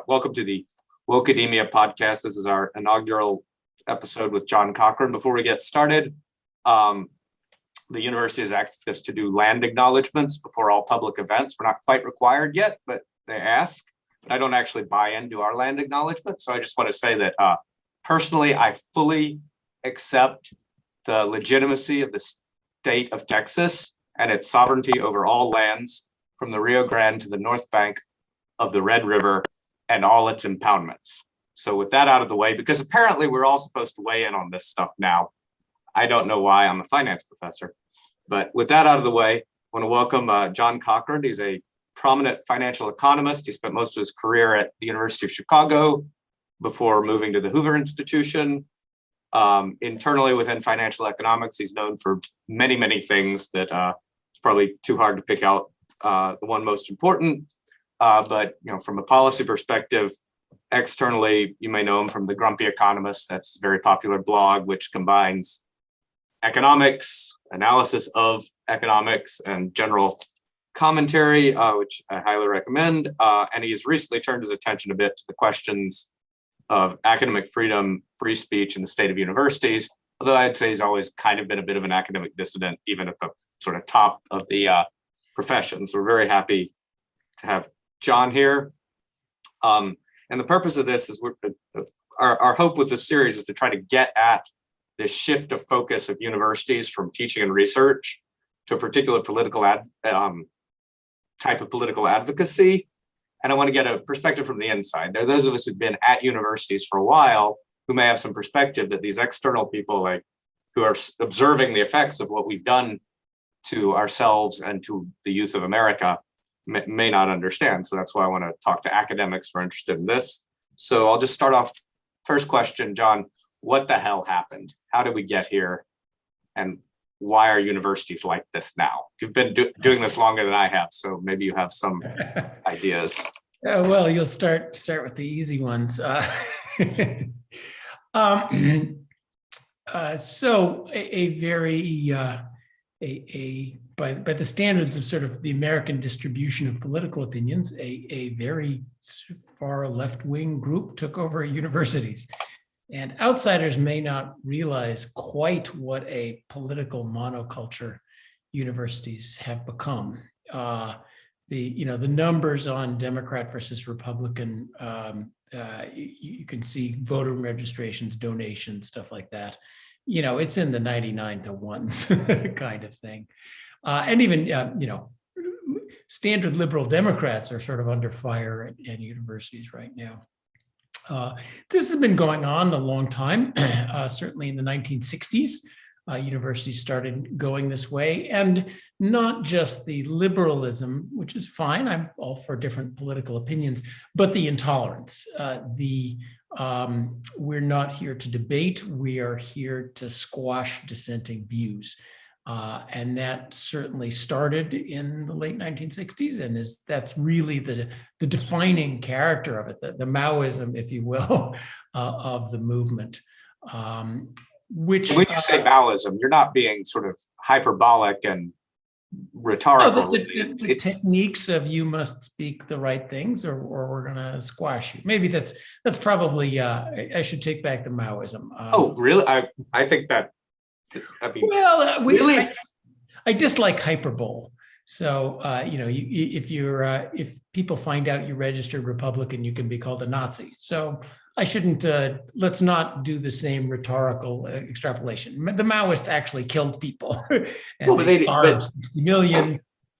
Welcome to the Woke-ademia podcast. This is our inaugural episode with John Cochrane. Before we get started, the university has asked us to do land acknowledgements before all public events. We're not quite required yet, but they ask. I don't actually buy into our land acknowledgement, so I just want to say that personally, I fully accept the legitimacy of the state of Texas and its sovereignty over all lands from the Rio Grande to the North Bank of the Red River and all its impoundments. So with that out of the way, because apparently we're all supposed to weigh in on this stuff now. I don't know why, I'm a finance professor. But with that out of the way, I want to welcome John Cochrane. He's a prominent financial economist. He spent most of his career at the University of Chicago before moving to the Hoover Institution. Internally within financial economics, he's known for many, many things that it's probably too hard to pick out the one most important. But from a policy perspective, externally, you may know him from the Grumpy Economist. That's a very popular blog, which combines economics, analysis of economics, and general commentary, which I highly recommend. And he's recently turned his attention a bit to the questions of academic freedom, free speech, and the state of universities. Although I'd say he's always kind of been a bit of an academic dissident, even at the sort of top of the profession. So we're very happy to have John here. And the purpose of this is our hope with this series is to try to get at this shift of focus of universities from teaching and research to a particular political type of political advocacy. And I want to get a perspective from the inside. There are those of us who've been at universities for a while who may have some perspective that these external people who are observing the effects of what we've done to ourselves and to the youth of America may not understand. So that's why I want to talk to academics who are interested in this. So I'll just start off. First question, John, what the hell happened? How did we get here? And why are universities like this now? You've been doing this longer than I have, so maybe you have some ideas. Well, you'll start with the easy ones. So a very by the standards of sort of the American distribution of political opinions, a very far left-wing group took over universities. And outsiders may not realize quite what a political monoculture universities have become. The numbers on Democrat versus Republican, you can see voter registrations, donations, stuff like that. It's in the 99 to 1s kind of thing. And even, standard liberal Democrats are sort of under fire at universities right now. This has been going on a long time. Certainly in the 1960s, universities started going this way, and not just the liberalism, which is fine. I'm all for different political opinions, but the intolerance. We're not here to debate. We are here to squash dissenting views. And that certainly started in the late 1960s, and that's really the defining character of it, the Maoism, if you will, of the movement. Which when you say Maoism, you're not being sort of hyperbolic and rhetorical. The techniques of you must speak the right things, or we're going to squash you. Maybe that's probably. I should take back the Maoism. Oh, really? I think that. Really? I dislike hyperbole. So if people find out you registered Republican, you can be called a Nazi. So I shouldn't. Let's not do the same rhetorical extrapolation. The Maoists actually killed people, and they starved 60 million.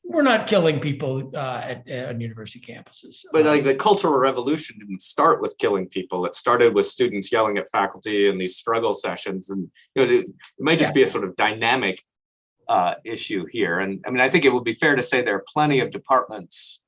We're not killing people on university campuses. But the Cultural Revolution didn't start with killing people. It started with students yelling at faculty in these struggle sessions. And it may just be a sort of dynamic issue here. And I mean, I think it would be fair to say there are plenty of departments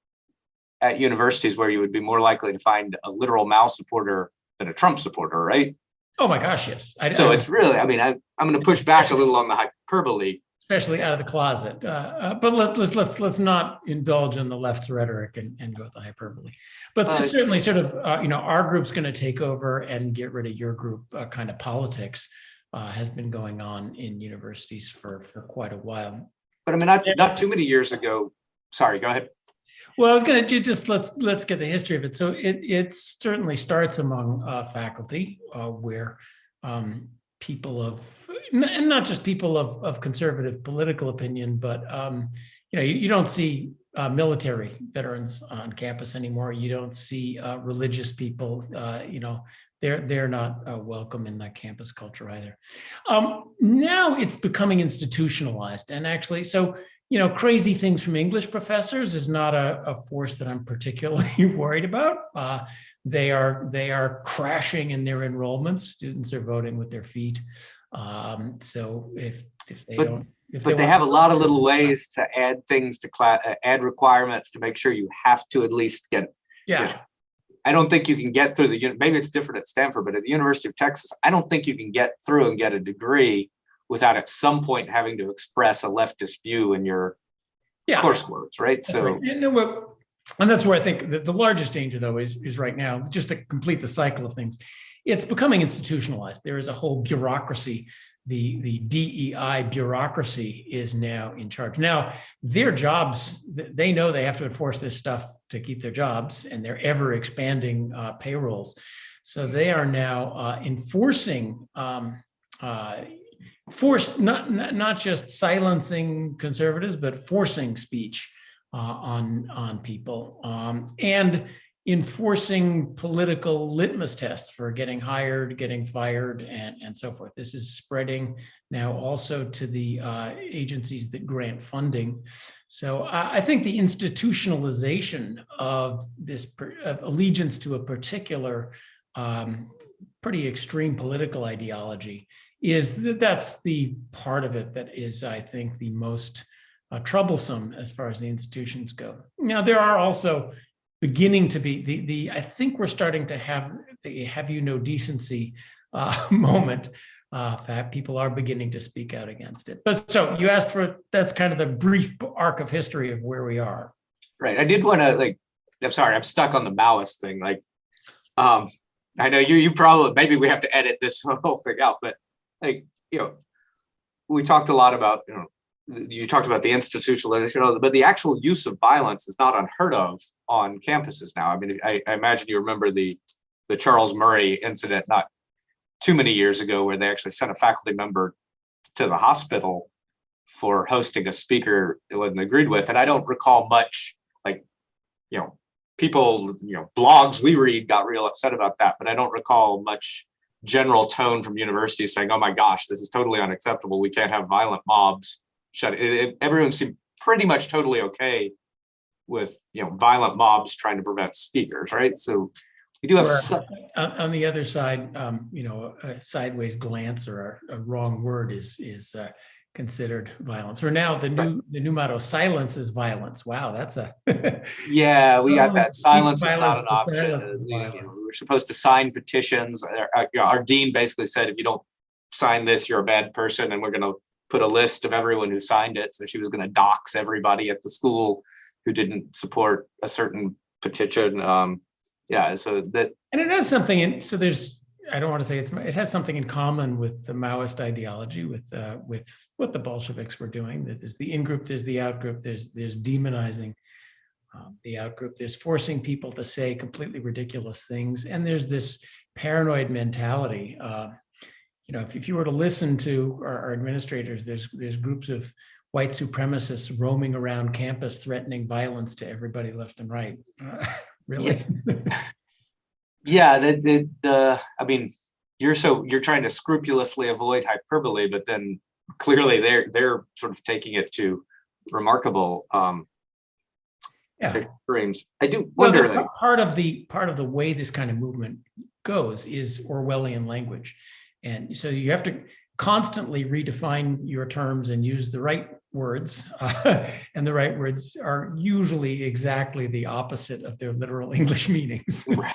at universities where you would be more likely to find a literal Mao supporter than a Trump supporter, right? Oh my gosh, yes. It's really, I'm going to push back a little on the hyperbole. Especially out of the closet, but let's not indulge in the left's rhetoric and go with the hyperbole. But certainly, sort of, our group's going to take over and get rid of your group kind of politics has been going on in universities for quite a while. But I mean, not too many years ago. Sorry, go ahead. Well, I was going to just let's get the history of it. So it certainly starts among faculty where people of, and not just people of conservative political opinion, but you don't see military veterans on campus anymore. You don't see religious people. They're not welcome in that campus culture either. Now it's becoming institutionalized, and actually, so crazy things from English professors is not a force that I'm particularly worried about. They are crashing in their enrollments. Students are voting with their feet. So if they don't. But they have a lot of little ways to add things to class, add requirements to make sure you have to at least get. Yeah. I don't think you can get through maybe it's different at Stanford, but at the University of Texas, I don't think you can get through and get a degree without at some point having to express a leftist view in your coursework, right? That's right. And that's where I think the largest danger, though, is right now, just to complete the cycle of things, it's becoming institutionalized. There is a whole bureaucracy. The DEI bureaucracy is now in charge. Now, their jobs, they know they have to enforce this stuff to keep their jobs, and they're ever expanding payrolls. So they are now enforcing, not just silencing conservatives, but forcing speech on people, and enforcing political litmus tests for getting hired, getting fired, and so forth. This is spreading now also to the agencies that grant funding. So I think the institutionalization of this of allegiance to a particular pretty extreme political ideology that's the part of it that is, I think, the most troublesome as far as the institutions go. Now, there are also beginning to be I think we're starting to have the have you no decency moment. That people are beginning to speak out against it. But so you asked for, that's kind of the brief arc of history of where we are. Right. I did want to I'm sorry, I'm stuck on the Maoist thing. I know you probably, maybe we have to edit this whole thing out, but we talked a lot about, you talked about the institutionalization, but the actual use of violence is not unheard of on campuses now. I mean, I imagine you remember the Charles Murray incident not too many years ago, where they actually sent a faculty member to the hospital for hosting a speaker it wasn't agreed with. And I don't recall much, people, blogs we read got real upset about that, but I don't recall much general tone from universities saying, oh my gosh, this is totally unacceptable. We can't have violent mobs. Everyone seemed pretty much totally okay with violent mobs trying to prevent speakers, right? So we do have on the other side, a sideways glance or a wrong word is considered violence. Or now the new motto: silence is violence. Wow, that's a yeah. We got that. Silence is not an option. We're supposed to sign petitions. Our dean basically said, if you don't sign this, you're a bad person, and we're going to put a list of everyone who signed it. So she was going to dox everybody at the school who didn't support a certain petition. So that, and it has something in. So I don't want to say it has something in common with the Maoist ideology, with what the Bolsheviks were doing. That there's the in-group, there's the out-group, there's demonizing the out-group, there's forcing people to say completely ridiculous things, and there's this paranoid mentality. If you were to listen to our administrators, there's groups of white supremacists roaming around campus threatening violence to everybody left and right. Really? Yeah. I mean, you're trying to scrupulously avoid hyperbole, but then clearly they're sort of taking it to remarkable extremes. I do wonder. Part of the way this kind of movement goes is Orwellian language. And so you have to constantly redefine your terms and use the right words. And the right words are usually exactly the opposite of their literal English meanings. Right.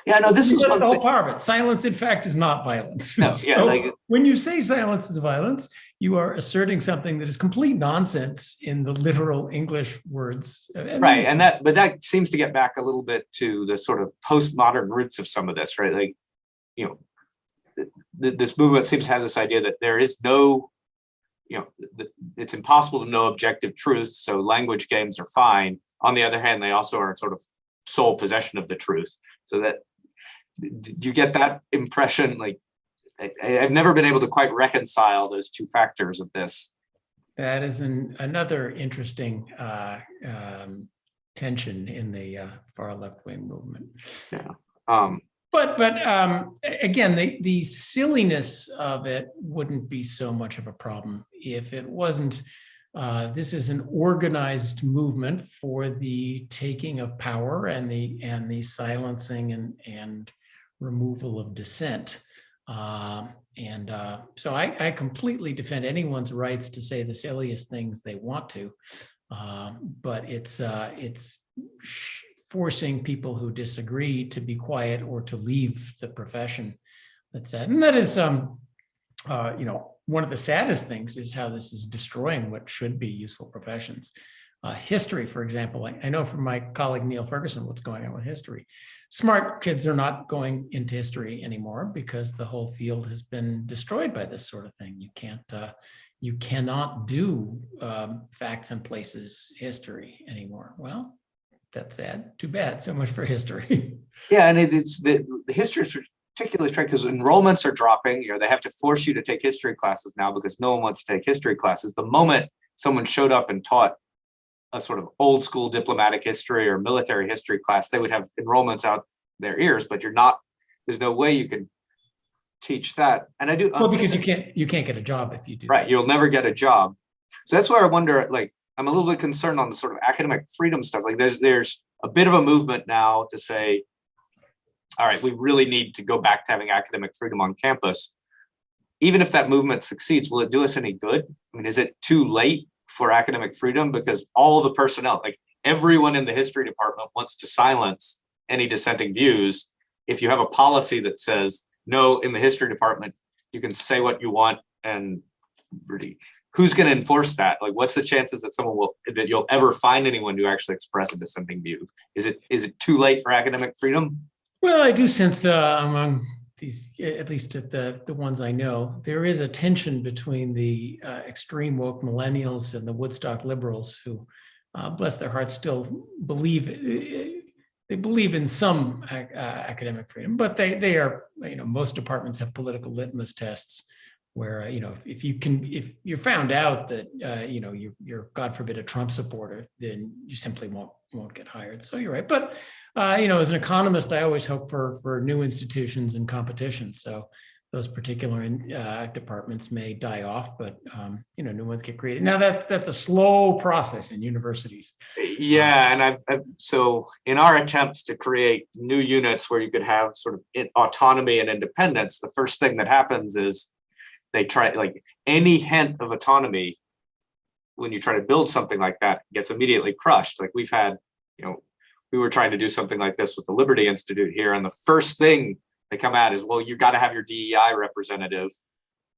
Yeah, no, this is all part of it. Silence, in fact, is not violence. No, when you say silence is violence, you are asserting something that is complete nonsense in the literal English words. Right, but that seems to get back a little bit to the sort of postmodern roots of some of this, right? This movement seems to have this idea that there is no, it's impossible to know objective truth, so language games are fine. On the other hand, they also are sort of sole possession of the truth. So that, do you get that impression? Like, I've never been able to quite reconcile those two factors of this. That is another interesting tension in the far left-wing movement. Yeah. But again, the silliness of it wouldn't be so much of a problem if it wasn't. This is an organized movement for the taking of power and the silencing and removal of dissent. So I completely defend anyone's rights to say the silliest things they want to, but it's forcing people who disagree to be quiet or to leave the profession. That's sad, and that is one of the saddest things is how this is destroying what should be useful professions. History, for example, I know from my colleague Neil Ferguson what's going on with history. Smart kids are not going into history anymore because the whole field has been destroyed by this sort of thing. You cannot do facts and places history anymore. Well, that's sad. Too bad. So much for history. Yeah, and it's the history is particularly strange because enrollments are dropping. They have to force you to take history classes now because no one wants to take history classes. The moment someone showed up and taught a sort of old school diplomatic history or military history class, they would have enrollments out their ears, but there's no way you can teach that. And I do. Well, because you can't get a job if you do. Right. That. You'll never get a job. So that's where I wonder, like, I'm a little bit concerned on the sort of academic freedom stuff. Like there's a bit of a movement now to say, all right, we really need to go back to having academic freedom on campus. Even if that movement succeeds, will it do us any good? I mean, is it too late for academic freedom? Because all the personnel, like everyone in the history department wants to silence any dissenting views. If you have a policy that says, no, in the history department, you can say what you want, and really, who's going to enforce that? Like, what's the chances that you'll ever find anyone who actually express a dissenting view? Is it too late for academic freedom? Well, I do sense among these, at least at the ones I know, there is a tension between the extreme woke millennials and the Woodstock liberals who, bless their hearts, still believe in some academic freedom, but they are, most departments have political litmus tests where, if you're found out that, you're, God forbid, a Trump supporter, then you simply won't get hired. So you're right. But, as an economist, I always hope for new institutions and competition. So those particular departments may die off, but, new ones get created. Now that's a slow process in universities. Yeah. And so in our attempts to create new units where you could have sort of autonomy and independence, the first thing that happens is they try, like, any hint of autonomy when you try to build something like that gets immediately crushed. Like we've had, we were trying to do something like this with the Liberty Institute here. And the first thing they come at is, well, you got to have your DEI representative,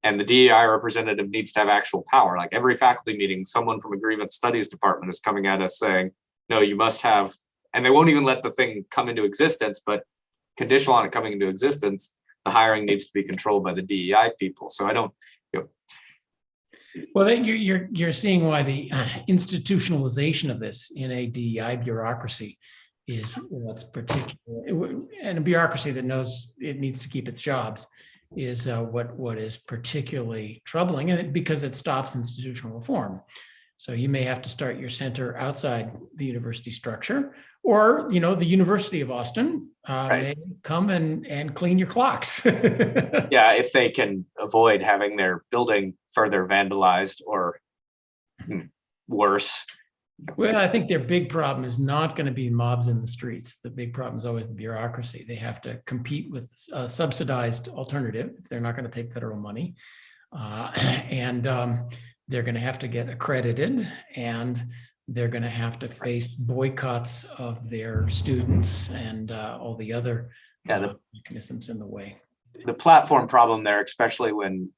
and the DEI representative needs to have actual power. Like every faculty meeting, someone from a grievance studies department is coming at us saying, no, you must have, and they won't even let the thing come into existence, but conditional on it coming into existence, the hiring needs to be controlled by the DEI people. So I don't, Well, then you're seeing why the institutionalization of this in a DEI bureaucracy is what's particular, and a bureaucracy that knows it needs to keep its jobs is what is particularly troubling, and because it stops institutional reform. So you may have to start your center outside the university structure, or the University of Austin may come and clean your clocks. Yeah, if they can avoid having their building further vandalized or worse. Well, I think their big problem is not going to be mobs in the streets. The big problem is always the bureaucracy. They have to compete with a subsidized alternative if they're not going to take federal money. And they're going to have to get accredited, and they're going to have to face boycotts of their students and all the other mechanisms in the way. The platform problem there, especially when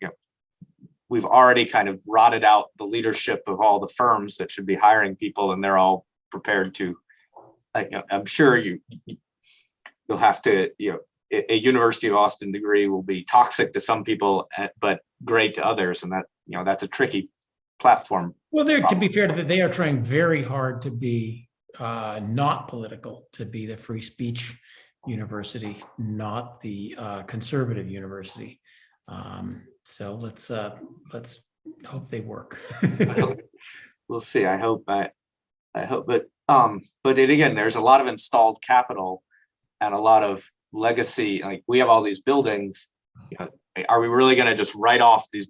we've already kind of rotted out the leadership of all the firms that should be hiring people, and they're all prepared to. I'm sure you'll have to. A University of Austin degree will be toxic to some people, but great to others, and that's a tricky platform. Well, to be fair to that, they are trying very hard to be not political to be the free speech university, not the conservative university. So let's hope they work. We'll see. I hope, but again, there's a lot of installed capital and a lot of legacy. Like, we have all these buildings. Are we really going to just write off these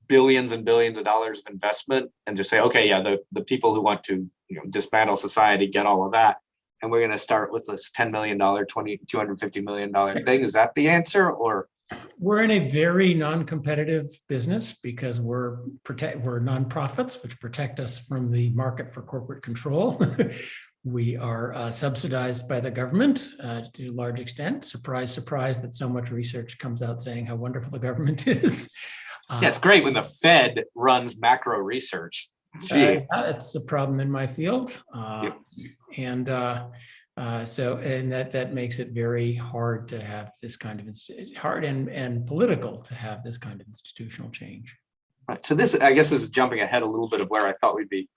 billions and billions of dollars of investment and just say, okay, yeah, the people who want to dismantle society get all of that, and we're going to start with this $10 million, $250 million thing? Is that the answer? Or we're in a very non-competitive business because we're nonprofits, which protect us from the market for corporate control. We are subsidized by the government to a large extent. Surprise, surprise, that so much research comes out saying how wonderful the government is. Yeah, it's great when the Fed runs macro research. It's a problem in my field. And that makes it very hard to have this kind of hard and political to have this kind of institutional change. Right. So this, I guess, is jumping ahead a little bit of where I thought we'd be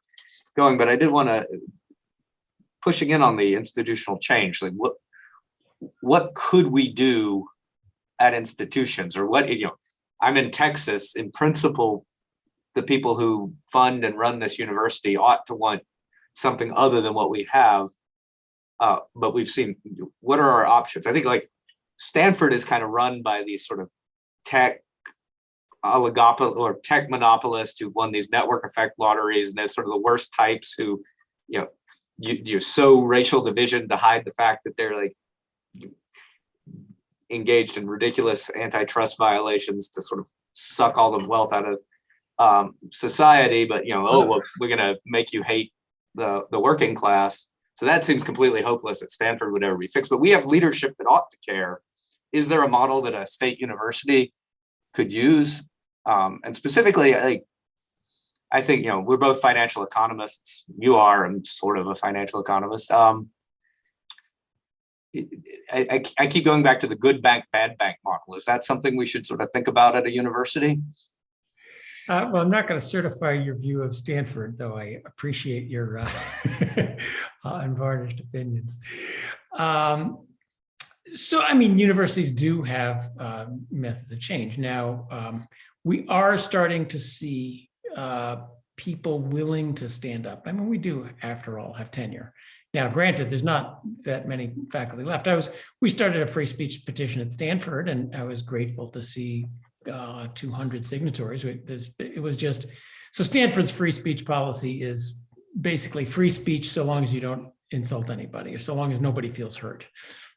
going, but I did want to pushing in on the institutional change. Like, what could we do at institutions, or what, I'm in Texas. In principle, the people who fund and run this university ought to want something other than what we have. But we've seen, what are our options? I think like Stanford is kind of run by these sort of tech oligopoly or tech monopolists who've won these network effect lotteries, and they're sort of the worst types who, you sow racial division to hide the fact that they're like engaged in ridiculous antitrust violations to sort of suck all the wealth out of society. But well, we're going to make you hate the working class. So that seems completely hopeless that Stanford would ever be fixed. But we have leadership that ought to care. Is there a model that a state university could use? And specifically, I think we're both financial economists. You are, I'm sort of a financial economist. I keep going back to the good bank, bad bank model. Is that something we should sort of think about at a university? Well, I'm not going to certify your view of Stanford, though I appreciate your unvarnished opinions. So, I mean, universities do have methods of change. Now, we are starting to see people willing to stand up. I mean, we do, after all, have tenure. Now, granted, there's not that many faculty left. We started a free speech petition at Stanford, and I was grateful to see 200 signatories. It was just, so Stanford's free speech policy is basically free speech so long as you don't insult anybody, or so long as nobody feels hurt.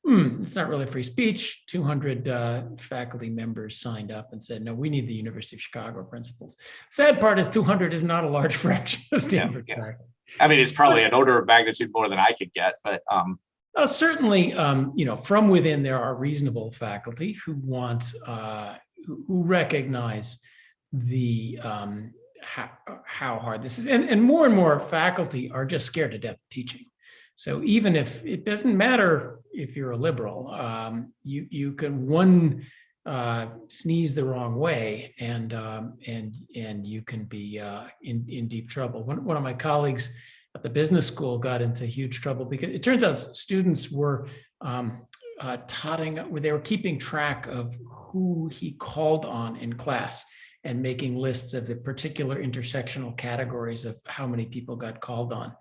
It's not really free speech. 200 faculty members signed up and said, no, we need the University of Chicago principles. Sad part is 200 is not a large fraction of Stanford faculty. I mean, it's probably an order of magnitude more than I could get, but certainly, from within there are reasonable faculty who want, who recognize the how hard this is, and more faculty are just scared to death of teaching. So even if it doesn't matter if you're a liberal, you can sneeze the wrong way, and you can be in deep trouble. One of my colleagues at the business school got into huge trouble because it turns out students were they were keeping track of who he called on in class and making lists of the particular intersectional categories of how many people got called on.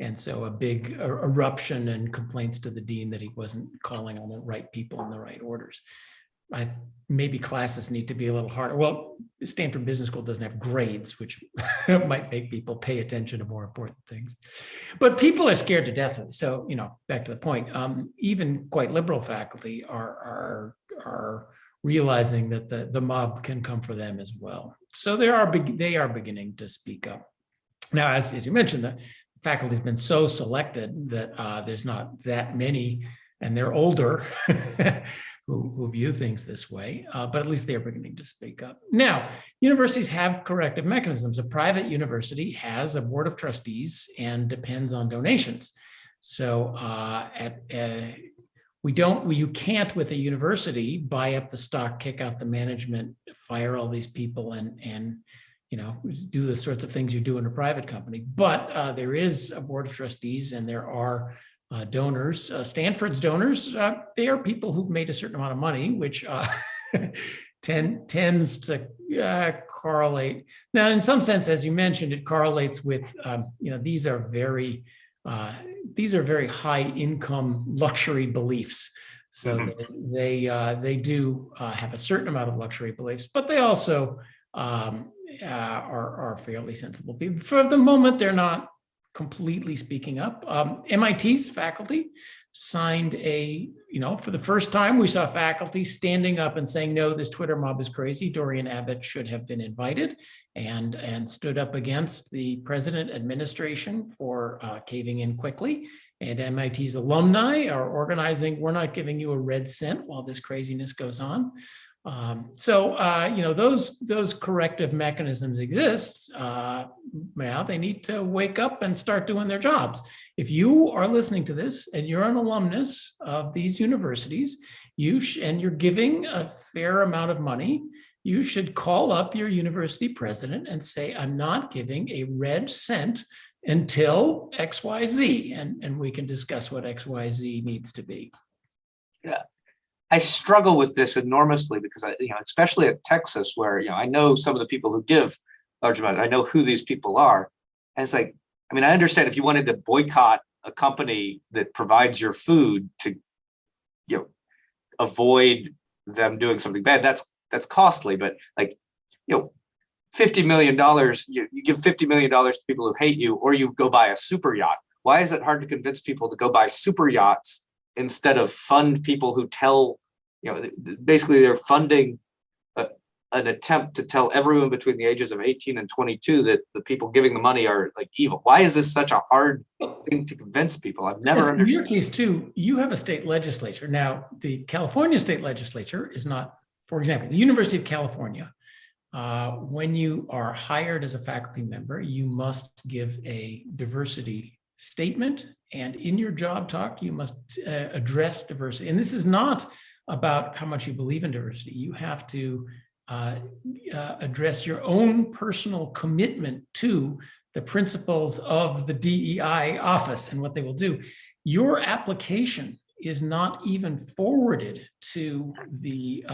And so a big eruption and complaints to the dean that he wasn't calling on the right people in the right orders. Maybe classes need to be a little harder. Well, Stanford Business School doesn't have grades, which might make people pay attention to more important things. But people are scared to death of it. So, back to the point, even quite liberal faculty are realizing that the mob can come for them as well. So they are beginning to speak up. Now, as you mentioned, the faculty has been so selected that there's not that many, and they're older, who view things this way, but at least they're beginning to speak up. Now, universities have corrective mechanisms. A private university has a board of trustees and depends on donations. So you can't, with a university, buy up the stock, kick out the management, fire all these people, and do the sorts of things you do in a private company. But there is a board of trustees, and there are donors. Stanford's donors, they are people who've made a certain amount of money, which tends to correlate. Now, in some sense, as you mentioned, it correlates with, these are very high income luxury beliefs. So they do have a certain amount of luxury beliefs, but they also are fairly sensible people. For the moment, they're not completely speaking up. MIT's faculty signed for the first time, we saw faculty standing up and saying, no, this Twitter mob is crazy. Dorian Abbott should have been invited, and stood up against the president administration for caving in quickly. And MIT's alumni are organizing, we're not giving you a red cent while this craziness goes on. Those corrective mechanisms exist. Now they need to wake up and start doing their jobs. If you are listening to this and you're an alumnus of these universities, and you're giving a fair amount of money, you should call up your university president and say, I'm not giving a red cent until XYZ, and we can discuss what XYZ needs to be. Yeah. I struggle with this enormously because especially at Texas, where I know some of the people who give large amounts. I know who these people are, and it's like, I understand if you wanted to boycott a company that provides your food to, avoid them doing something bad, that's costly. But $50 million, you give $50 million to people who hate you, or you go buy a super yacht. Why is it hard to convince people to go buy super yachts instead of fund people who tell, basically they're funding an attempt to tell everyone between the ages of 18 and 22 that the people giving the money are like evil? Why is this such a hard thing to convince people? I've never understood. In your case too, you have a state legislature. Now, the California state legislature is not, for example, the University of California, when you are hired as a faculty member, you must give a diversity statement, and in your job talk, you must address diversity. And this is not about how much you believe in diversity. You have to address your own personal commitment to the principles of the DEI office and what they will do. Your application is not even forwarded to the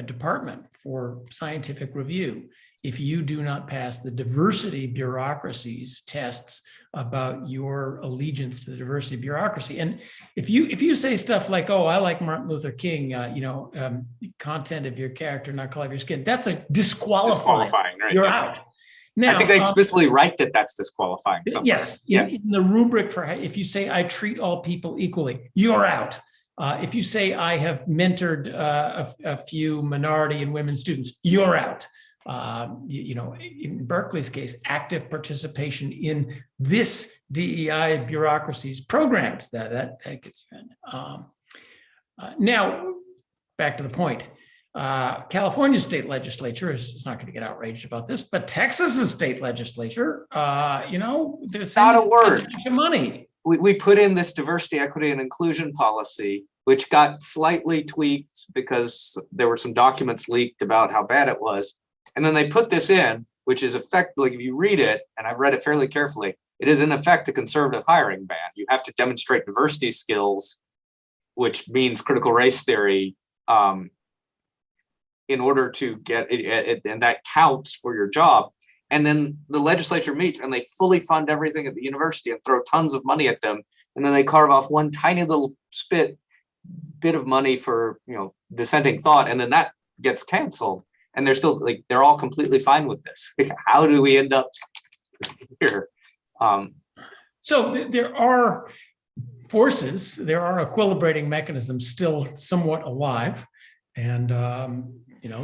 Department for Scientific Review if you do not pass the diversity bureaucracy's tests about your allegiance to the diversity bureaucracy. And if you say stuff like, oh, I like Martin Luther King, content of your character, not color of your skin, that's a disqualifying, right? You're out. Now, I think they explicitly write that that's disqualifying somewhere. Yes, in the rubric for, if you say I treat all people equally, you're out. If you say I have mentored a few minority and women students, you're out. In Berkeley's case, active participation in this DEI bureaucracy's programs, that gets done. Now, back to the point. California state legislature is not going to get outraged about this, but Texas's state legislature, there's not a word. Money. We put in this diversity, equity, and inclusion policy, which got slightly tweaked because there were some documents leaked about how bad it was. And then they put this in, which is effectively, if you read it, and I've read it fairly carefully, it is in effect a conservative hiring ban. You have to demonstrate diversity skills, which means critical race theory, in order to get it, and that counts for your job. And then the legislature meets and they fully fund everything at the university and throw tons of money at them. And then they carve off one tiny little bit of money for dissenting thought, and then that gets canceled. And they're still they're all completely fine with this. How do we end up here? So there are forces, there are equilibrating mechanisms still somewhat alive, and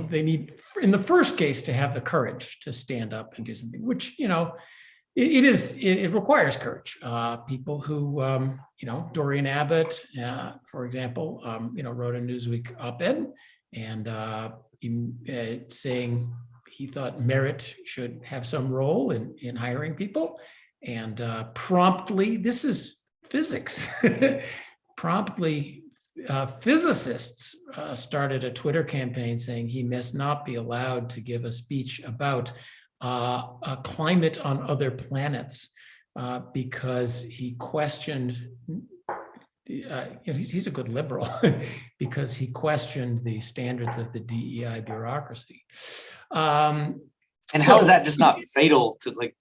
they need, in the first case, to have the courage to stand up and do something, which it requires courage. People who Dorian Abbott, for example, wrote a Newsweek op-ed and saying he thought merit should have some role in hiring people, and promptly, this is physics, promptly physicists started a Twitter campaign saying he must not be allowed to give a speech about a climate on other planets because he questioned. He's a good liberal because he questioned the standards of the DEI bureaucracy. And how is that just not fatal to like?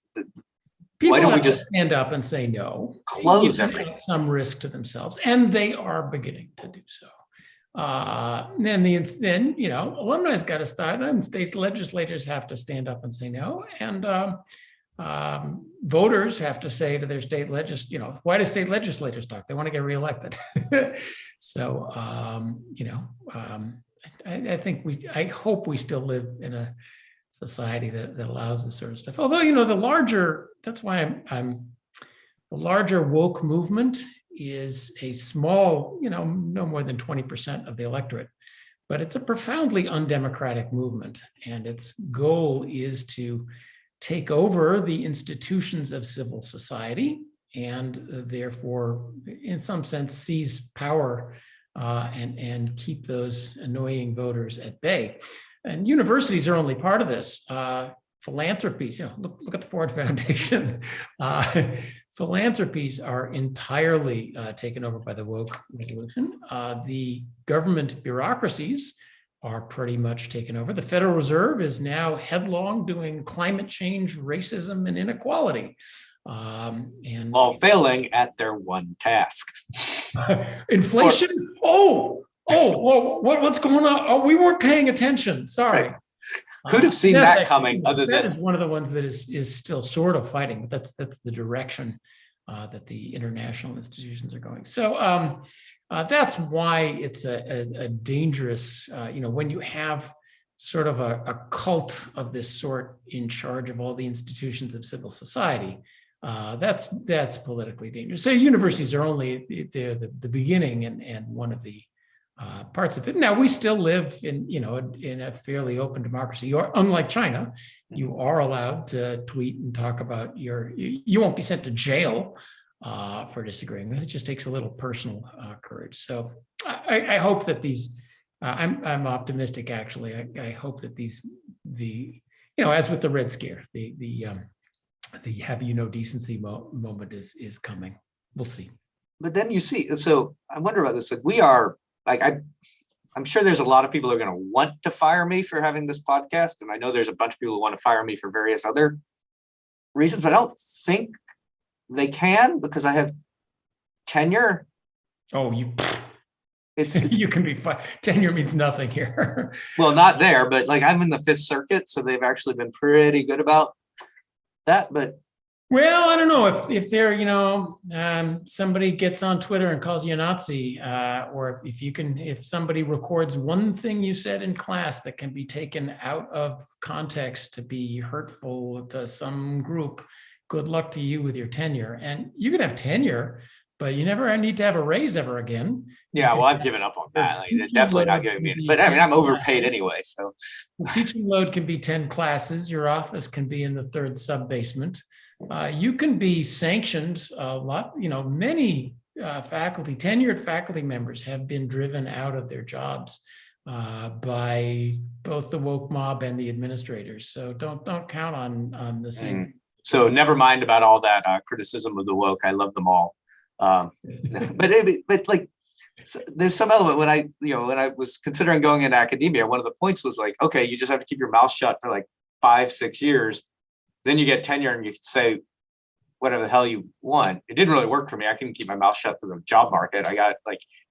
Why don't we just stand up and say no? Close everything. Some risk to themselves, and they are beginning to do so. Then alumni's got to start, and state legislators have to stand up and say no, and voters have to say to their state why do state legislators talk? They want to get reelected. So I hope we still live in a society that allows this sort of stuff. Although that's why I'm the larger woke movement is a small, no more than 20% of the electorate, but it's a profoundly undemocratic movement, and its goal is to take over the institutions of civil society and therefore, in some sense, seize power and keep those annoying voters at bay. And universities are only part of this. Philanthropies, look at the Ford Foundation. Philanthropies are entirely taken over by the woke revolution. The government bureaucracies are pretty much taken over. The Federal Reserve is now headlong doing climate change, racism, and inequality. And while failing at their one task. Inflation? What's going on? Oh, we weren't paying attention. Sorry. Right. Could have seen that coming. That is one of the ones that is still sort of fighting, but that's the direction that the international institutions are going. So that's why it's a dangerous, when you have sort of a cult of this sort in charge of all the institutions of civil society, that's politically dangerous. So universities are only the beginning and one of the parts of it. Now, we still live in a fairly open democracy. Unlike China, you are allowed to tweet and talk about you won't be sent to jail for disagreeing with it. It just takes a little personal courage. So I hope that I'm optimistic, actually. I hope that as with the Red Scare, the have decency moment is coming. We'll see. But then you see, so I wonder about this. We are, I'm sure there's a lot of people who are going to want to fire me for having this podcast. And I know there's a bunch of people who want to fire me for various other reasons, but I don't think they can because I have tenure. Oh, it's you can be fired. Tenure means nothing here. Well, not there, but I'm in the Fifth Circuit, so they've actually been pretty good about that. But well, I don't know if they're, somebody gets on Twitter and calls you a Nazi, or if somebody records one thing you said in class that can be taken out of context to be hurtful to some group, good luck to you with your tenure. And you can have tenure, but you never need to have a raise ever again. Yeah, well, I've given up on that. They're definitely not giving me, but I'm overpaid anyway. So the teaching load can be 10 classes. Your office can be in the third sub-basement. You can be sanctioned a lot. Many tenured faculty members have been driven out of their jobs by both the woke mob and the administrators. So don't count on the same. So never mind about all that criticism of the woke. I love them all. But there's some element when I was considering going into academia, one of the points was okay, you just have to keep your mouth shut for 5-6 years. Then you get tenure and you can say whatever the hell you want. It didn't really work for me. I couldn't keep my mouth shut for the job market. I got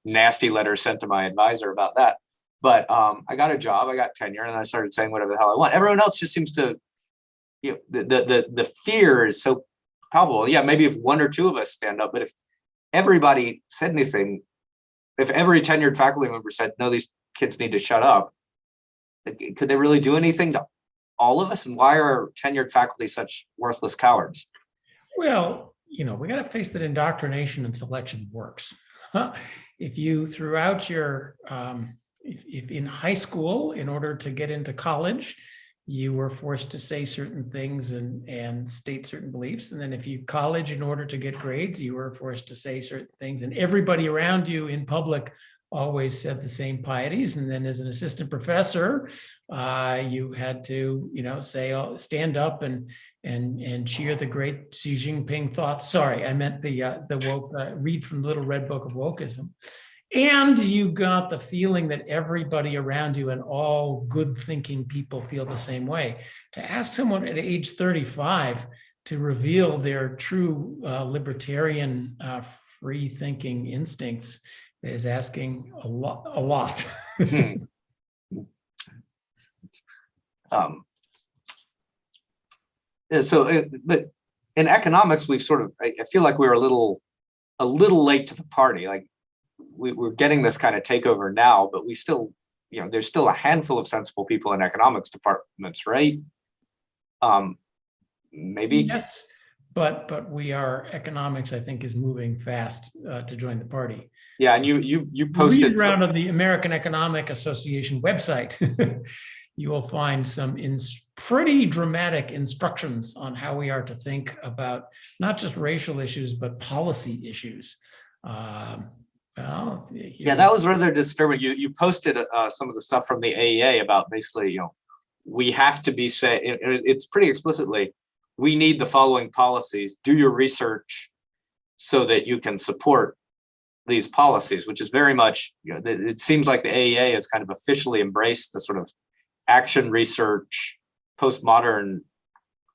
nasty letters sent to my advisor about that. But I got a job, I got tenure, and I started saying whatever the hell I want. Everyone else just seems to, the fear is so palpable. Yeah, maybe if one or two of us stand up, but if everybody said anything, if every tenured faculty member said, no, these kids need to shut up, could they really do anything to all of us? And why are tenured faculty such worthless cowards? Well, we got to face that indoctrination and selection works. If you throughout your, if in high school, in order to get into college, you were forced to say certain things and state certain beliefs. And then if you college, in order to get grades, you were forced to say certain things, and everybody around you in public always said the same pieties. And then as an assistant professor, you had to, say, stand up and cheer the great Xi Jinping thoughts. Sorry, I meant the woke, read from the Little Red Book of Wokeism. And you got the feeling that everybody around you and all good thinking people feel the same way. To ask someone at age 35 to reveal their true libertarian free thinking instincts is asking a lot. But in economics, we've sort of, I feel like we were a little late to the party. Like we're getting this kind of takeover now, but we still, there's still a handful of sensible people in economics departments, right? Maybe. Yes, but economics, I think, is moving fast to join the party. Yeah, and you posted read around on the American Economic Association website. You will find some pretty dramatic instructions on how we are to think about not just racial issues, but policy issues. Yeah, that was rather disturbing. You posted some of the stuff from the AEA about basically, we have to be saying, it's pretty explicitly, we need the following policies, do your research so that you can support these policies, which is very much, it seems like the AEA has kind of officially embraced the sort of action research, postmodern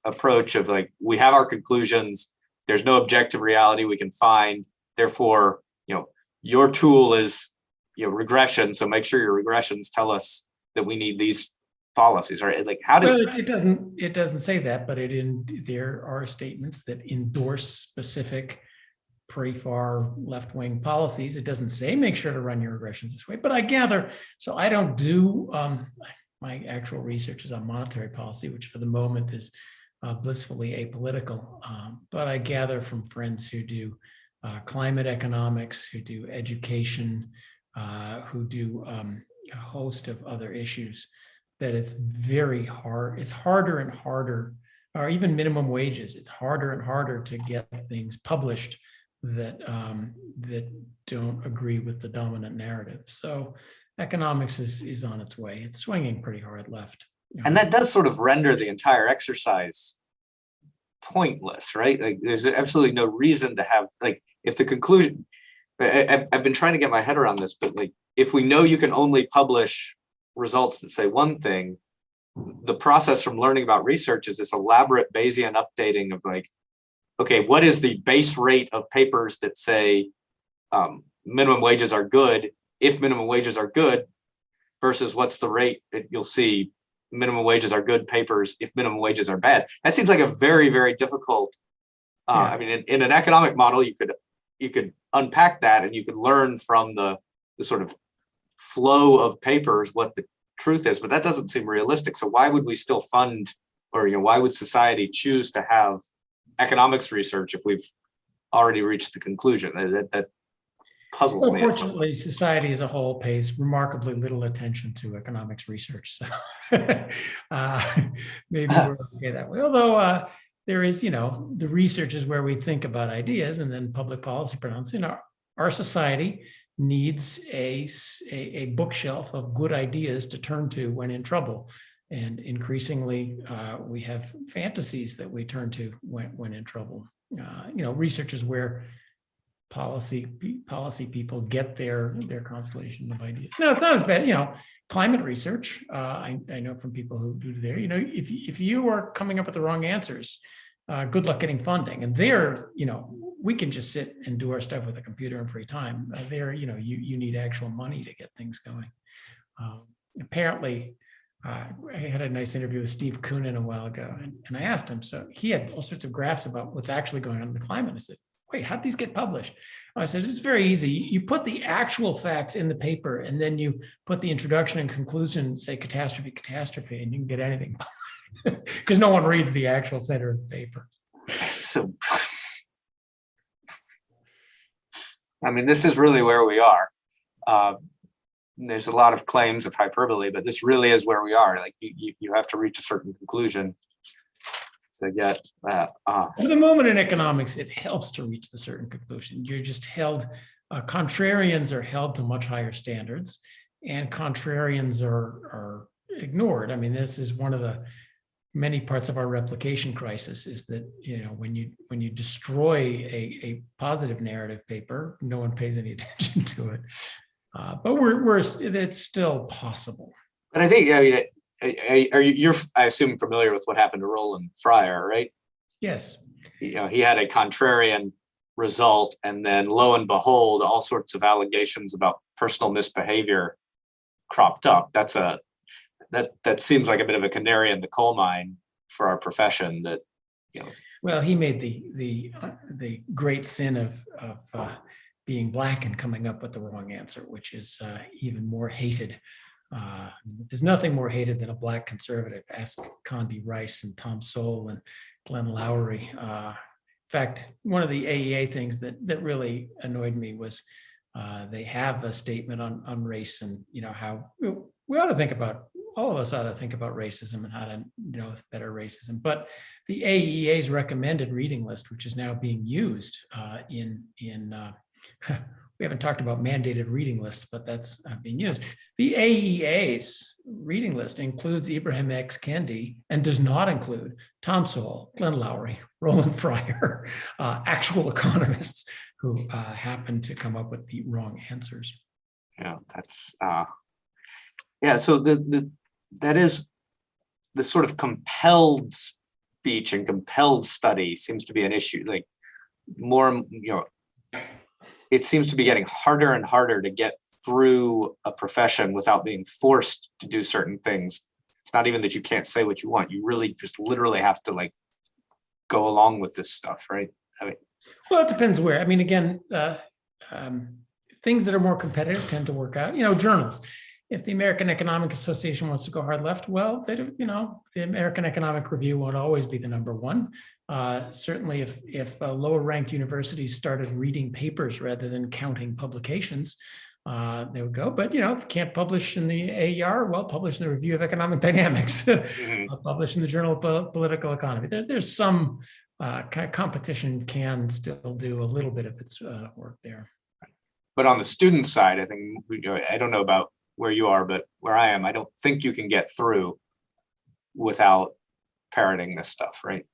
approach of like, we have our conclusions, there's no objective reality we can find, therefore, your tool is regression, so make sure your regressions tell us that we need these policies, right? Like how do it doesn't say that, but there are statements that endorse specific pretty far left-wing policies. It doesn't say make sure to run your regressions this way, but I gather, so I don't do my actual research is on monetary policy, which for the moment is blissfully apolitical, but I gather from friends who do climate economics, who do education, who do a host of other issues, that it's very hard. It's harder and harder, or even minimum wages. It's harder and harder to get things published that don't agree with the dominant narrative. So economics is on its way. It's swinging pretty hard left. And that does sort of render the entire exercise pointless, right? Like there's absolutely no reason to have, like, if the conclusion, I've been trying to get my head around this, but like, if we know you can only publish results that say one thing, the process from learning about research is this elaborate Bayesian updating of like, okay, what is the base rate of papers that say minimum wages are good, if minimum wages are good, versus what's the rate that you'll see minimum wages are good papers if minimum wages are bad. That seems like a very, very difficult, I mean, in an economic model, you could unpack that and you could learn from the sort of flow of papers what the truth is, but that doesn't seem realistic. So why would we still fund, or why would society choose to have economics research if we've already reached the conclusion? That puzzles me. Unfortunately, society as a whole pays remarkably little attention to economics research. So maybe we're okay that way. Although there is, the research is where we think about ideas, and then public policy pronouns. Our society needs a bookshelf of good ideas to turn to when in trouble. And increasingly, we have fantasies that we turn to when in trouble. Research is where policy people get their constellation of ideas. No, it's not as bad. Climate research, I know from people who do there. If you are coming up with the wrong answers, good luck getting funding. And there, we can just sit and do our stuff with a computer in free time. There, you need actual money to get things going. Apparently, I had a nice interview with Steve Koonin a while ago, and I asked him, so he had all sorts of graphs about what's actually going on in the climate. I said, wait, how'd these get published? I said, it's very easy. You put the actual facts in the paper, and then you put the introduction and conclusion, say catastrophe, and you can get anything because no one reads the actual center of the paper. So, I mean, this is really where we are. There's a lot of claims of hyperbole, but this really is where we are. Like you have to reach a certain conclusion to get that. For the moment in economics, it helps to reach the certain conclusion. You're just held contrarians are held to much higher standards, and contrarians are ignored. I mean, this is one of the many parts of our replication crisis, is that, when you destroy a positive narrative paper, no one pays any attention to it. But it's still possible. And I think, you're, I assume, familiar with what happened to Roland Fryer, right? Yes. He had a contrarian result, and then lo and behold, all sorts of allegations about personal misbehavior cropped up. That seems like a bit of a canary in the coal mine for our profession. That, Well, he made the great sin of being Black and coming up with the wrong answer, which is even more hated. There's nothing more hated than a Black conservative. Ask Condi Rice and Tom Sowell and Glenn Lowry. In fact, one of the AEA things that really annoyed me was they have a statement on race, and how we ought to think about, all of us ought to think about racism and how to better racism. But the AEA's recommended reading list, which is now being used in we haven't talked about mandated reading lists, but that's being used. The AEA's reading list includes Ibrahim X. Kendi and does not include Tom Sowell, Glenn Lowry, Roland Fryer, actual economists who happen to come up with the wrong answers. Yeah, that's so that is the sort of compelled speech and compelled study seems to be an issue. Like, more, it seems to be getting harder and harder to get through a profession without being forced to do certain things. It's not even that you can't say what you want. You really just literally have to go along with this stuff, right? Well, it depends where. I mean, again, things that are more competitive tend to work out. Journals. If the American Economic Association wants to go hard left, well, the American Economic Review won't always be the number one. Certainly, if lower ranked universities started reading papers rather than counting publications, they would go. But if you can't publish in the AER, well, publish in the Review of Economic Dynamics, publish in the Journal of Political Economy. There's some competition can still do a little bit of its work there. But on the student side, I think, I don't know about where you are, but where I am, I don't think you can get through without parroting this stuff, right?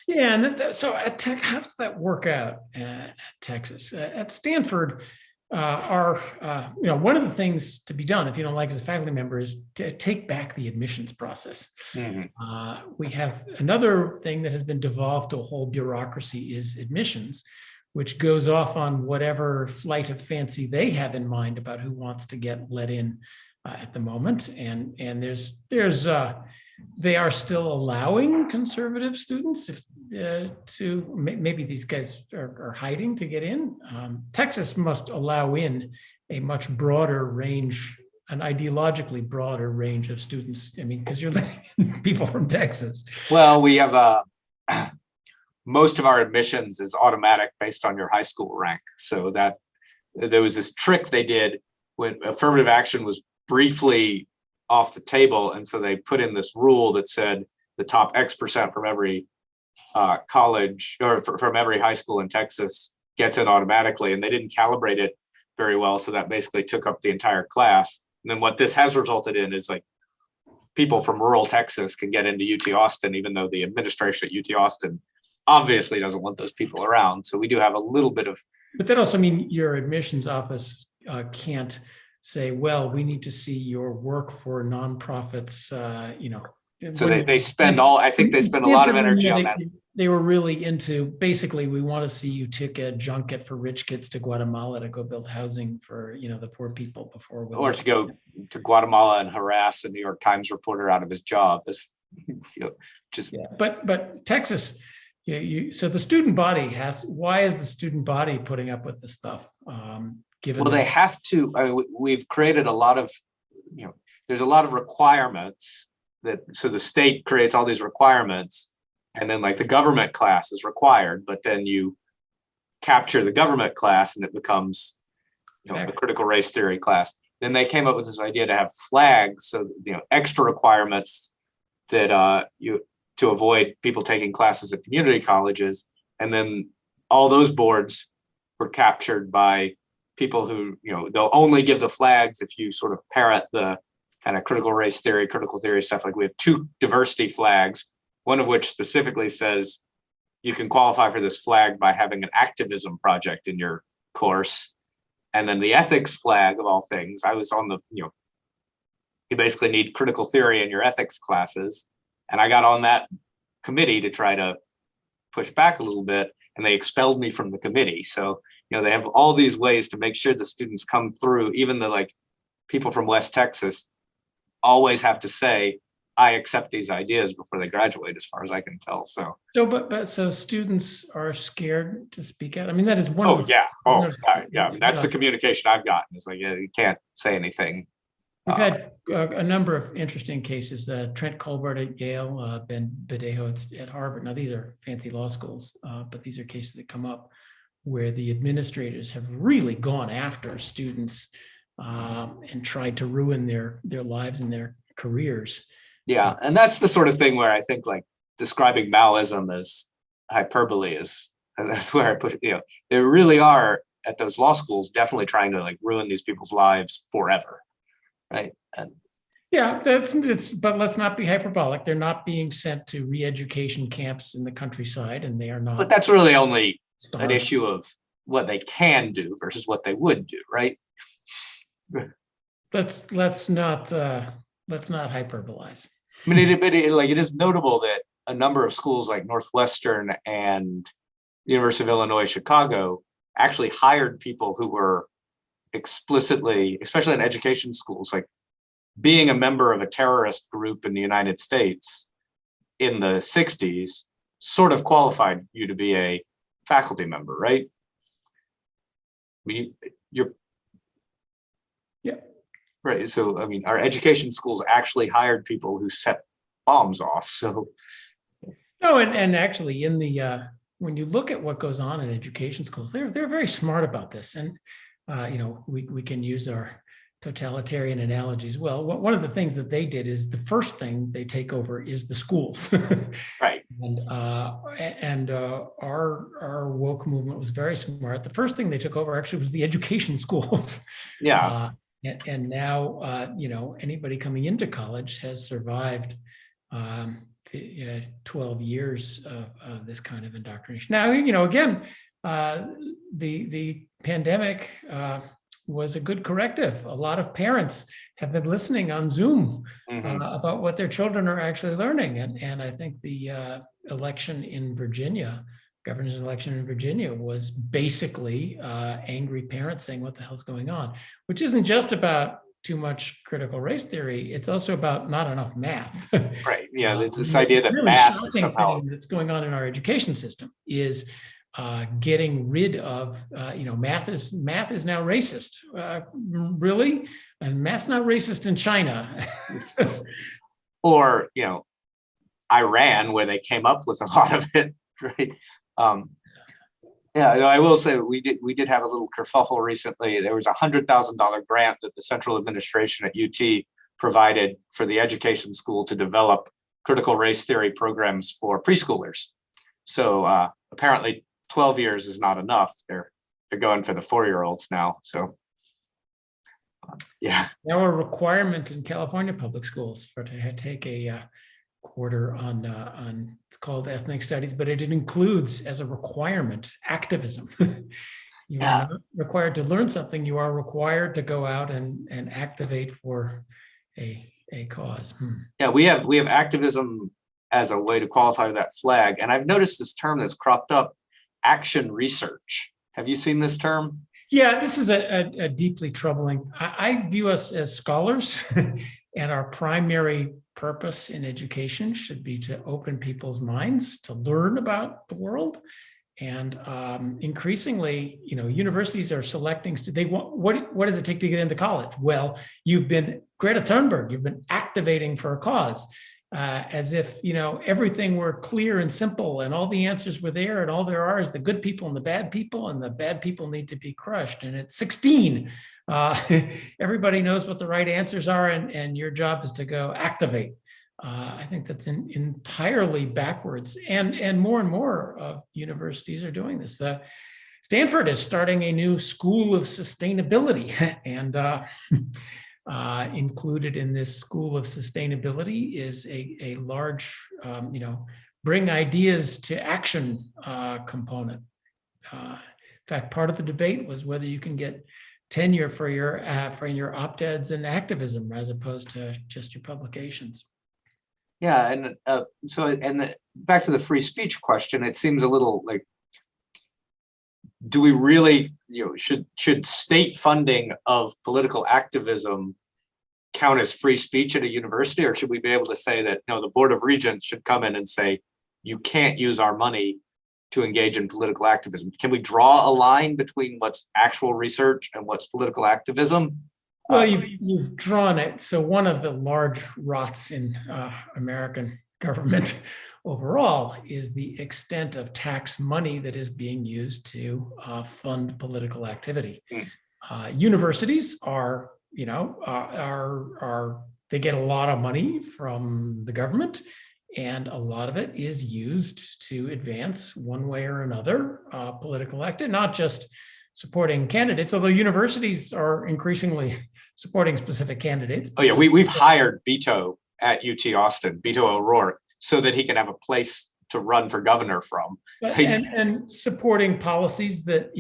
Yeah, and so at Tech, how does that work out at Texas? At Stanford, one of the things to be done, if you don't like as a faculty member, is to take back the admissions process. We have another thing that has been devolved to a whole bureaucracy is admissions, which goes off on whatever flight of fancy they have in mind about who wants to get let in at the moment. And they are still allowing conservative students to maybe these guys are hiding to get in. Texas must allow in a much broader range, an ideologically broader range of students. I mean, because you're letting in people from Texas. Well, we have most of our admissions is automatic based on your high school rank. So that there was this trick they did when affirmative action was briefly off the table. And so they put in this rule that said the top X% from every college or from every high school in Texas gets in automatically. And they didn't calibrate it very well. So that basically took up the entire class. And then what this has resulted in is people from rural Texas can get into UT Austin, even though the administration at UT Austin obviously doesn't want those people around. So we do have a little bit of. But that also means your admissions office can't say, well, we need to see your work for nonprofits, So they spend I think they spend a lot of energy on that. They were really into, basically, we want to see you take a junket for rich kids to Guatemala to go build housing for, the poor people before. Or to go to Guatemala and harass a New York Times reporter out of his job. But Texas, so the student body why is the student body putting up with this stuff? They have to. We've created a lot of, there's a lot of requirements so the state creates all these requirements, and then the government class is required, but then you capture the government class and it becomes, the critical race theory class. Then they came up with this idea to have flags, so extra requirements that to avoid people taking classes at community colleges, and then all those boards were captured by people who, they'll only give the flags if you sort of parrot the kind of critical race theory, critical theory stuff. Like we have 2 diversity flags, one of which specifically says you can qualify for this flag by having an activism project in your course. And then the ethics flag, of all things, I was on the, you basically need critical theory in your ethics classes. And I got on that committee to try to push back a little bit, and they expelled me from the committee. So, they have all these ways to make sure the students come through. Even the people from West Texas always have to say, I accept these ideas before they graduate, as far as I can tell. So, so students are scared to speak out. I mean, that is one. That's the communication I've gotten. It's like, you can't say anything. We've had a number of interesting cases. Trent Colbert at Yale, Ben Badejo at Harvard. Now, these are fancy law schools, but these are cases that come up where the administrators have really gone after students and tried to ruin their lives and their careers. Yeah, and that's the sort of thing where I think describing Maoism as hyperbole that's where I put it. They really are at those law schools definitely trying to ruin these people's lives forever, right? And yeah, but let's not be hyperbolic. They're not being sent to re-education camps in the countryside, and they are not. But that's really only an issue of what they can do versus what they would do, right? Let's not hyperbolize. I mean, it is notable that a number of schools like Northwestern and University of Illinois Chicago actually hired people who were explicitly, especially in education schools, being a member of a terrorist group in the United States in the 60s sort of qualified you to be a faculty member, right? You're right. So, I mean, our education schools actually hired people who set bombs off. So, no, and actually, when you look at what goes on in education schools, they're very smart about this, and we can use our totalitarian analogies. Well, one of the things that they did is the first thing they take over is the schools, right? And our woke movement was very smart. The first thing they took over actually was the education schools. Yeah. And now, anybody coming into college has survived 12 years of this kind of indoctrination. Now, again, the pandemic was a good corrective. A lot of parents have been listening on Zoom about what their children are actually learning. And I think the election in Virginia, governor's election in Virginia, was basically angry parents saying, what the hell's going on? Which isn't just about too much critical race theory. It's also about not enough math. Right. Yeah. It's this idea that really math is somehow that's going on in our education system is getting rid of, math is now racist. Really? And math's not racist in China. Or, Iran, where they came up with a lot of it, right? I will say we did have a little kerfuffle recently. There was $100,000 grant that the central administration at UT provided for the education school to develop critical race theory programs for preschoolers. So apparently 12 years is not enough. They're going for the 4-year-olds now. So yeah. Now a requirement in California public schools to take a quarter on it's called ethnic studies, but it includes as a requirement activism. You are not required to learn something. You are required to go out and activate for a cause. Yeah, we have activism as a way to qualify that flag. And I've noticed this term that's cropped up, action research. Have you seen this term? Yeah, this is a deeply troubling. I view us as scholars, and our primary purpose in education should be to open people's minds to learn about the world. And increasingly, universities are selecting. They want what does it take to get into college? Well, you've been Greta Thunberg. You've been activating for a cause, as if everything were clear and simple, and all the answers were there, and all there are is the good people and the bad people need to be crushed. And at 16, everybody knows what the right answers are, and your job is to go activate. I think that's entirely backwards, and more of universities are doing this. Stanford is starting a new school of sustainability, and included in this school of sustainability is a large, bring ideas to action component. In fact, part of the debate was whether you can get tenure for your op-eds and activism as opposed to just your publications. Yeah, and back to the free speech question, it seems a little like, do we really, should state funding of political activism count as free speech at a university, or should we be able to say that the Board of Regents should come in and say, you can't use our money to engage in political activism? Can we draw a line between what's actual research and what's political activism? Well, you've drawn it. So one of the large rots in American government overall is the extent of tax money that is being used to fund political activity. Universities are, they get a lot of money from the government, and a lot of it is used to advance one way or another political activity, not just supporting candidates, although universities are increasingly supporting specific candidates. Oh yeah, we've hired Beto at UT Austin, Beto O'Rourke, so that he can have a place to run for governor from. And supporting policies that,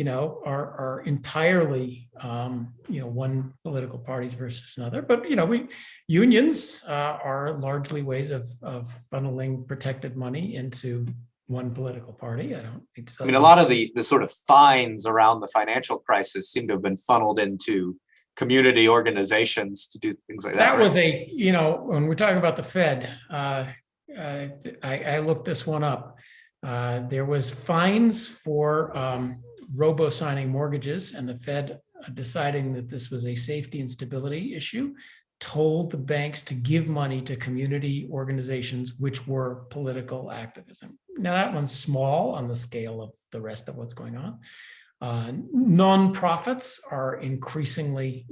are entirely, one political parties versus another. But, unions are largely ways of funneling protected money into one political party. I mean, a lot of the sort of fines around the financial crisis seem to have been funneled into community organizations to do things like that. That was when we're talking about the Fed, I looked this one up. There was fines for robo-signing mortgages, and the Fed, deciding that this was a safety and stability issue, told the banks to give money to community organizations which were political activism. Now that one's small on the scale of the rest of what's going on. Nonprofits are increasingly,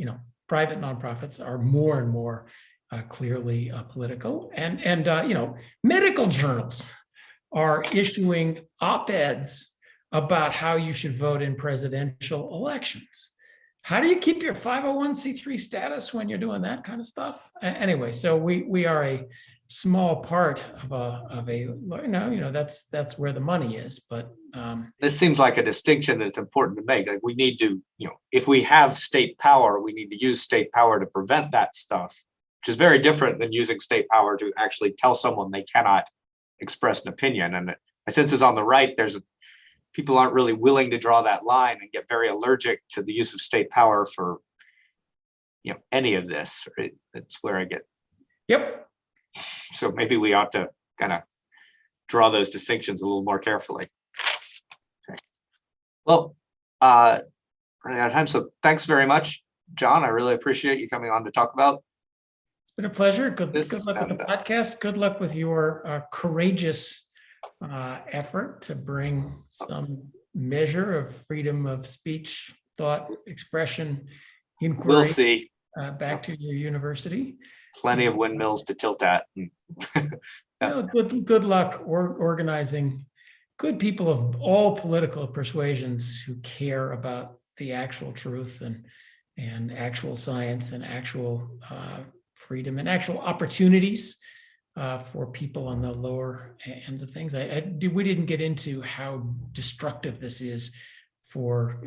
private nonprofits are more and more clearly political, and medical journals are issuing op-eds about how you should vote in presidential elections. How do you keep your 501c3 status when you're doing that kind of stuff? Anyway, so we are a small part of that's where the money is. But this seems like a distinction that's important to make. Like, we need to, if we have state power, we need to use state power to prevent that stuff, which is very different than using state power to actually tell someone they cannot express an opinion. And my sense is on the right, people aren't really willing to draw that line and get very allergic to the use of state power for, any of this. Right? That's where I get. Yep. So maybe we ought to kind of draw those distinctions a little more carefully. Okay. Well, running out of time. So thanks very much, John. I really appreciate you coming on to talk about. It's been a pleasure. Good luck with the podcast. Good luck with your courageous effort to bring some measure of freedom of speech, thought, expression, inquiry. We'll see. Back to your university. Plenty of windmills to tilt at. Good luck organizing good people of all political persuasions who care about the actual truth and actual science and actual freedom and actual opportunities for people on the lower ends of things. We didn't get into how destructive this is for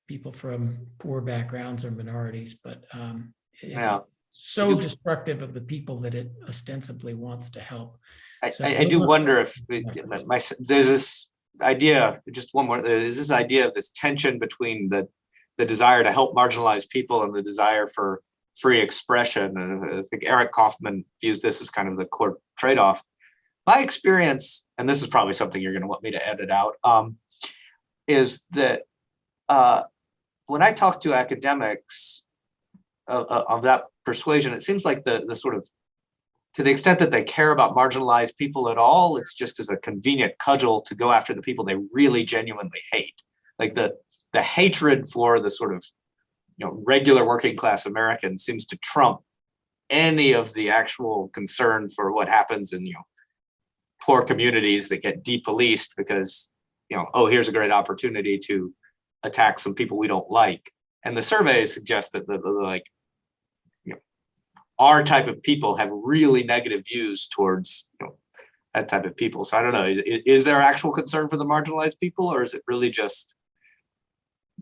people from poor backgrounds or minorities, but it's so destructive of the people that it ostensibly wants to help. I do wonder if there's this idea, just one more, there's this idea of this tension between the desire to help marginalized people and the desire for free expression. And I think Eric Kaufman views this as kind of the core trade-off. My experience, and this is probably something you're going to want me to edit out, is that when I talk to academics of that persuasion, it seems like the sort of, to the extent that they care about marginalized people at all, it's just as a convenient cudgel to go after the people they really genuinely hate. Like the hatred for the sort of regular working class Americans seems to trump any of the actual concern for what happens in poor communities that get depoliced because here's a great opportunity to attack some people we don't like. And the surveys suggest that like, you know, our type of people have really negative views towards, you know, that type of people. So I don't know, is there actual concern for the marginalized people, or is it really just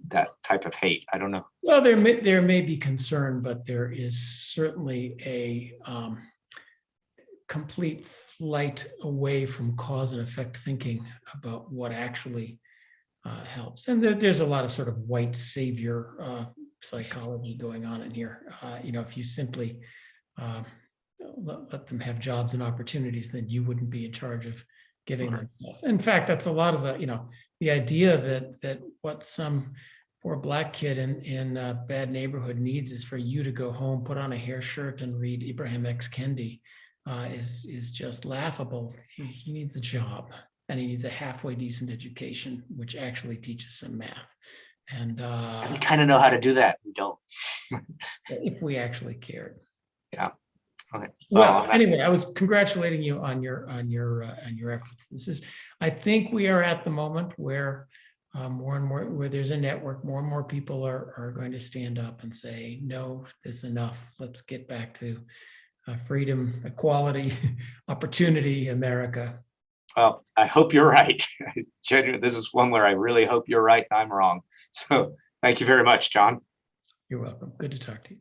that type of hate? I don't know. Well, there may be concern, but there is certainly a complete flight away from cause and effect thinking about what actually helps. And there's a lot of sort of white savior psychology going on in here. You know, if you simply let them have jobs and opportunities, then you wouldn't be in charge of giving them stuff. In fact, that's a lot of the, you know, the idea that what some poor Black kid in a bad neighborhood needs is for you to go home, put on a hair shirt, and read Ibrahim X. Kendi is just laughable. He needs a job, and he needs a halfway decent education, which actually teaches some math. And we kind of know how to do that. We don't. If we actually cared. Yeah. Okay. Well, anyway, I was congratulating you on your efforts. This is, I think we are at the moment where more and more, where there's a network, more and more people are going to stand up and say, no, this is enough. Let's get back to freedom, equality, opportunity, America. Well, I hope you're right. This is one where I really hope you're right and I'm wrong. So thank you very much, John. You're welcome. Good to talk to you.